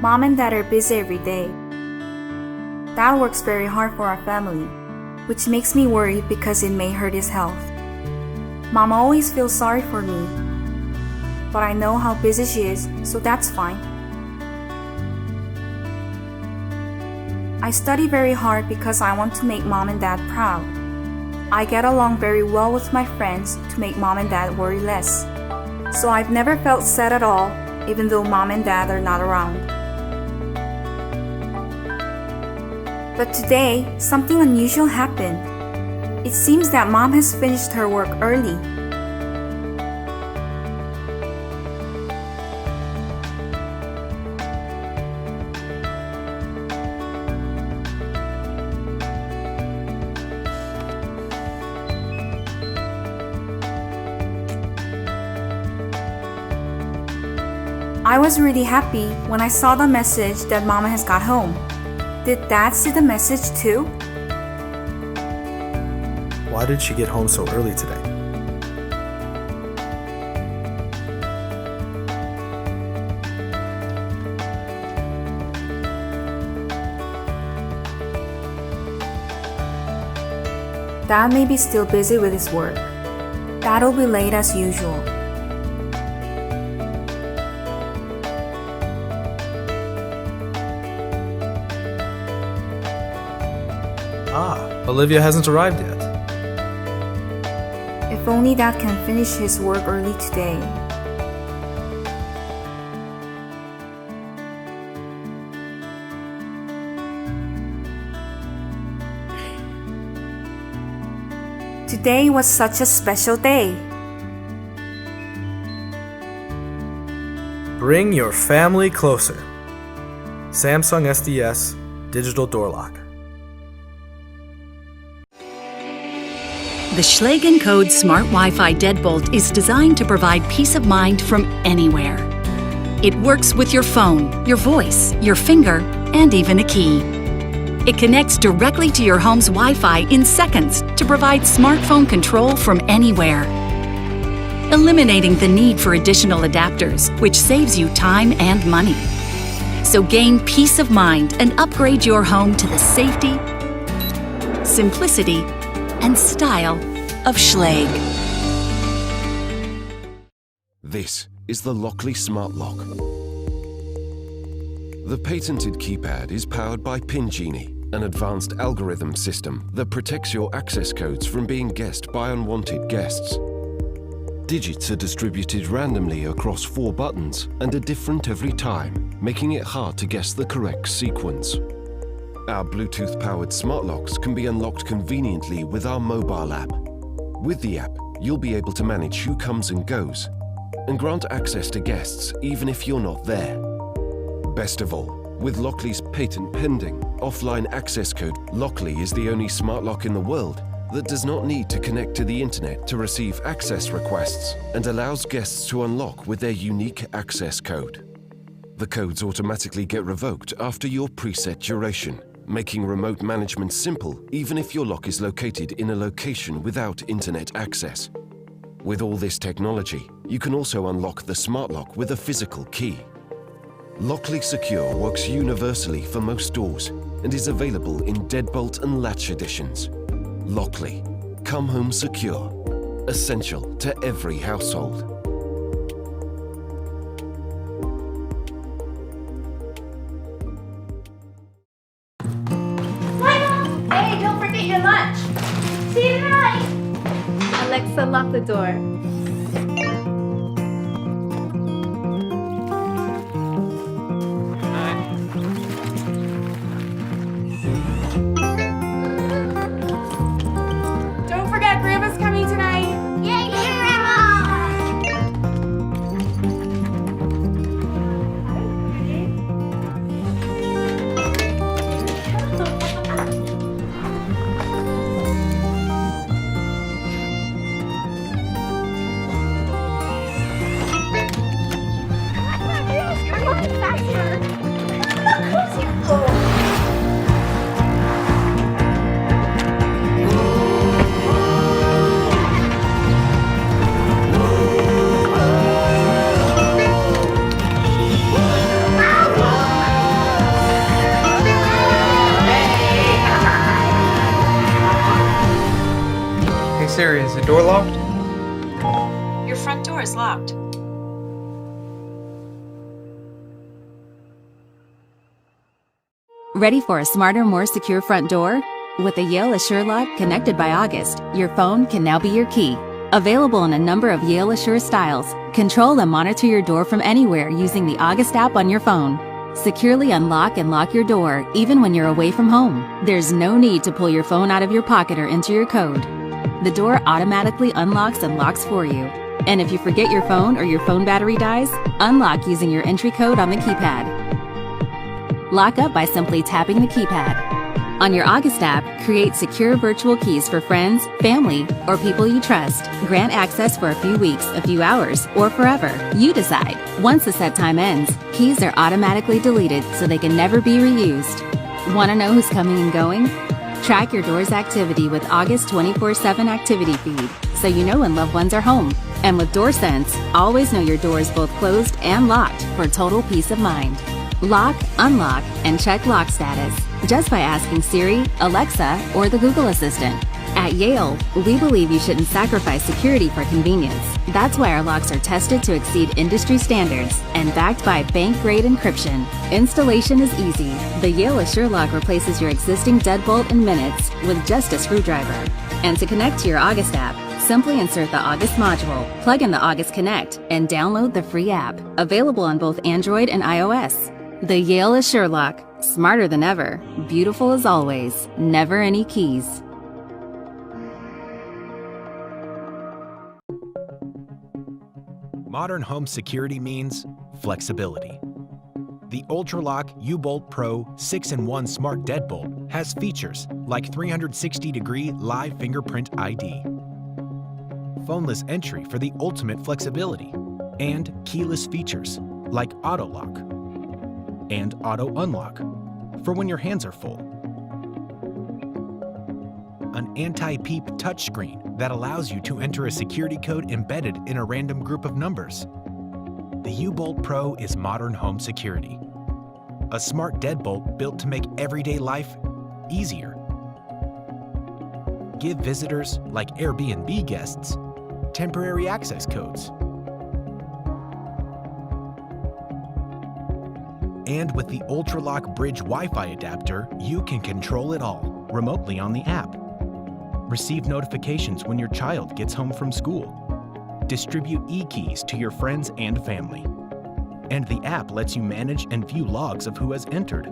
Mom and Dad are busy every day. Dad works very hard for our family, which makes me worried because it may hurt his health. Mom always feels sorry for me, but I know how busy she is, so that's fine. I study very hard because I want to make Mom and Dad proud. I get along very well with my friends to make Mom and Dad worry less. So I've never felt sad at all, even though Mom and Dad are not around. But today, something unusual happened. It seems that Mom has finished her work early. I was really happy when I saw the message that Mama has got home. Did Dad see the message too? Why did she get home so early today? Dad may be still busy with his work. Dad will be late as usual. Olivia hasn't arrived yet. If only Dad can finish his work early today. Today was such a special day. Bring your family closer. Samsung SDS Digital Door Lock. The Schlage & Code Smart Wi-Fi Deadbolt is designed to provide peace of mind from anywhere. It works with your phone, your voice, your finger, and even a key. It connects directly to your home's Wi-Fi in seconds to provide smartphone control from anywhere, eliminating the need for additional adapters, which saves you time and money. So gain peace of mind and upgrade your home to the safety, simplicity, and style of Schlage. This is the Lockly Smart Lock. The patented keypad is powered by Pin Genie, an advanced algorithm system that protects your access codes from being guessed by unwanted guests. Digits are distributed randomly across 4 buttons and are different every time, making it hard to guess the correct sequence. Our Bluetooth-powered smart locks can be unlocked conveniently with our mobile app. With the app, you'll be able to manage who comes and goes, and grant access to guests even if you're not there. Best of all, with Lockly's patent-pending offline access code, Lockly is the only smart lock in the world that does not need to connect to the internet to receive access requests and allows guests to unlock with their unique access code. The codes automatically get revoked after your preset duration, making remote management simple even if your lock is located in a location without internet access. With all this technology, you can also unlock the smart lock with a physical key. Lockly Secure works universally for most doors and is available in deadbolt and latch editions. Lockly, come home secure, essential to every household. Hey, don't forget your lunch. See you tonight. Alexa, lock the door. Don't forget, Grandma's coming tonight. Yay, Grandma! Siri, is the door locked? Your front door is locked. Ready for a smarter, more secure front door? With the Yale Assure Lock connected by August, your phone can now be your key. Available in a number of Yale Assure styles, control and monitor your door from anywhere using the August app on your phone. Securely unlock and lock your door even when you're away from home. There's no need to pull your phone out of your pocket or enter your code. The door automatically unlocks and locks for you. And if you forget your phone or your phone battery dies, unlock using your entry code on the keypad. Lock up by simply tapping the keypad. On your August app, create secure virtual keys for friends, family, or people you trust. Grant access for a few weeks, a few hours, or forever. You decide. Once the set time ends, keys are automatically deleted so they can never be reused. Want to know who's coming and going? Track your door's activity with August 24/7 activity feed so you know when loved ones are home. And with DoorSense, always know your door is both closed and locked for total peace of mind. Lock, unlock, and check lock status just by asking Siri, Alexa, or the Google Assistant. At Yale, we believe you shouldn't sacrifice security for convenience. That's why our locks are tested to exceed industry standards and backed by bank-grade encryption. Installation is easy. The Yale Assure Lock replaces your existing deadbolt in minutes with just a screwdriver. And to connect to your August app, simply insert the August module, plug in the August Connect, and download the free app. Available on both Android and iOS. The Yale Assure Lock. Smarter than ever. Beautiful as always. Never any keys. Modern home security means flexibility. The UltraLock U-Bolt Pro 6-in-1 Smart Deadbolt has features like 360-degree live fingerprint ID, phoneless entry for the ultimate flexibility, and keyless features like Auto Lock and Auto Unlock for when your hands are full. An anti-peep touchscreen that allows you to enter a security code embedded in a random group of numbers. The U-Bolt Pro is modern home security. A smart deadbolt built to make everyday life easier. Give visitors, like Airbnb guests, temporary access codes. And with the UltraLock Bridge Wi-Fi adapter, you can control it all remotely on the app. Receive notifications when your child gets home from school. Distribute e-keys to your friends and family. And the app lets you manage and view logs of who has entered.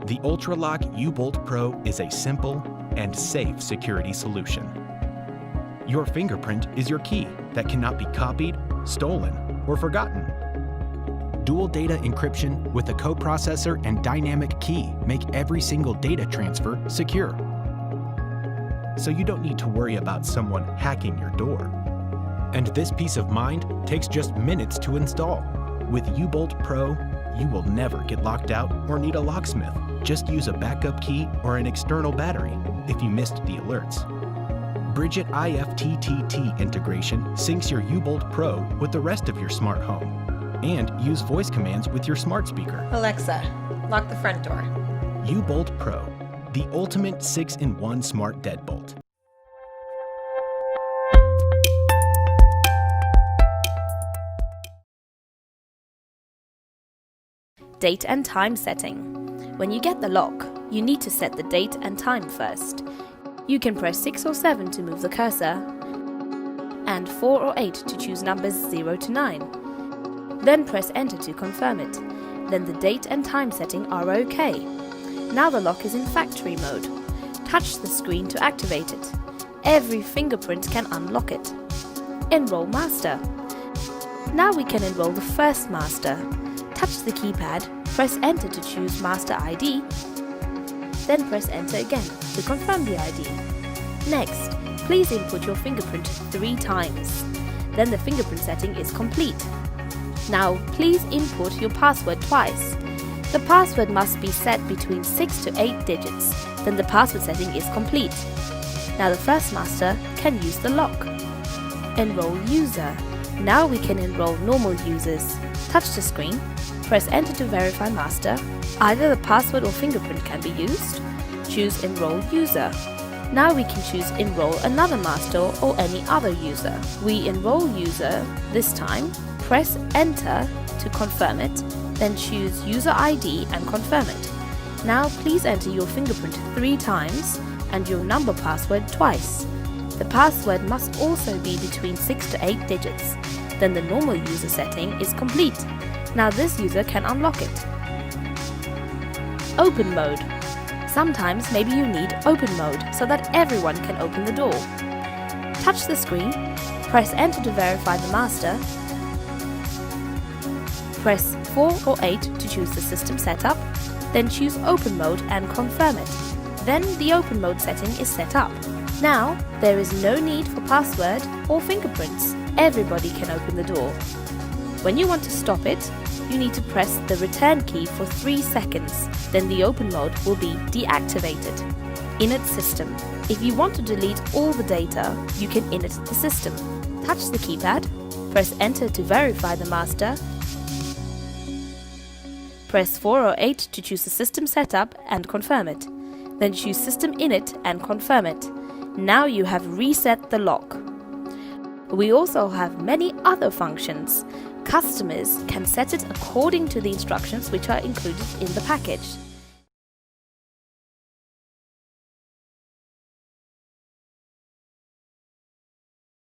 The UltraLock U-Bolt Pro is a simple and safe security solution. Your fingerprint is your key that cannot be copied, stolen, or forgotten. Dual data encryption with a coprocessor and dynamic key make every single data transfer secure. So you don't need to worry about someone hacking your door. And this peace of mind takes just minutes to install. With U-Bolt Pro, you will never get locked out or need a locksmith. Just use a backup key or an external battery if you missed the alerts. Bridget IFTTT integration syncs your U-Bolt Pro with the rest of your smart home. And use voice commands with your smart speaker. Alexa, lock the front door. U-Bolt Pro, the ultimate 6-in-1 smart deadbolt. Date and time setting. When you get the lock, you need to set the date and time first. You can press 6 or 7 to move the cursor, and 4 or 8 to choose numbers 0 to 9. Then press enter to confirm it. Then the date and time setting are OK. Now the lock is in factory mode. Touch the screen to activate it. Every fingerprint can unlock it. Enroll master. Now we can enroll the first master. Touch the keypad, press enter to choose master ID, then press enter again to confirm the ID. Next, please input your fingerprint 3 times. Then the fingerprint setting is complete. Now, please input your password twice. The password must be set between 6 to 8 digits. Then the password setting is complete. Now the first master can use the lock. Enroll user. Now we can enroll normal users. Touch the screen, press enter to verify master. Either the password or fingerprint can be used. Choose enroll user. Now we can choose enroll another master or any other user. We enroll user this time, press enter to confirm it, then choose user ID and confirm it. Now please enter your fingerprint 3 times and your number password twice. The password must also be between 6 to 8 digits. Then the normal user setting is complete. Now this user can unlock it. Open mode. Sometimes maybe you need open mode so that everyone can open the door. Touch the screen, press enter to verify the master, press 4 or 8 to choose the system setup, then choose open mode and confirm it. Then the open mode setting is set up. Now there is no need for password or fingerprints. Everybody can open the door. When you want to stop it, you need to press the return key for 3 seconds. Then the open mode will be deactivated. Init system. If you want to delete all the data, you can init the system. Touch the keypad, press enter to verify the master, press 4 or 8 to choose the system setup and confirm it. Then choose system init and confirm it. Now you have reset the lock. We also have many other functions. Customers can set it according to the instructions which are included in the package.